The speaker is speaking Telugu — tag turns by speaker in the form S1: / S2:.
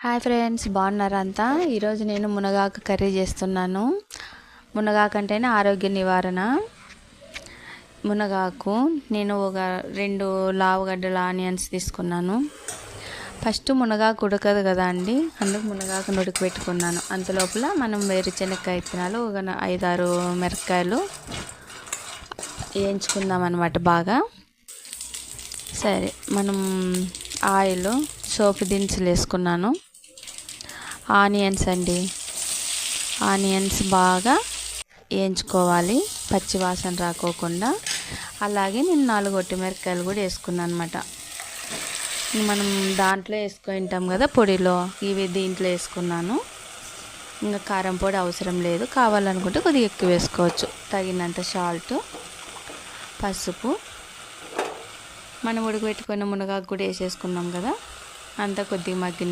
S1: హాయ్ ఫ్రెండ్స్, బాగున్నారా అంతా? ఈరోజు నేను మునగాకు కర్రీ చేస్తున్నాను. మునగాకు అంటేనే ఆరోగ్య నివారణ. మునగాకు నేను ఒక 2 లావుగడ్డల ఆనియన్స్ తీసుకున్నాను. ఫస్ట్ మునగాకు ఉడకదు కదా అండి, అందుకు మునగాకును ఉడకబెట్టుకున్నాను. అంతలోపల మనం వేరుశనగకాయ విత్తనాలు ఒక 5-6 మిరపకాయలు వేయించుకుందాం అన్నమాట బాగా. సరే, మనం ఆయిల్, సోపు దినుసులు వేసుకున్నాను. ఆనియన్స్ బాగా వేయించుకోవాలి, పచ్చి వాసన రాకోకుండా. అలాగే నేను 4 ఒట్టిమిరపకాయలు కూడా వేసుకున్నాను అనమాట. మనం దాంట్లో వేసుకుంటాం కదా పొడిలో, ఇవి దీంట్లో వేసుకున్నాను. ఇంకా కారం పొడి అవసరం లేదు, కావాలనుకుంటే కొద్దిగా ఎక్కువ వేసుకోవచ్చు. తగినంత సాల్ట్, పసుపు, మనం ఉడకబెట్టుకున్న మునగాకు కూడా వేసేసుకున్నాం కదా, అంతా కొద్దిగా మగ్గిన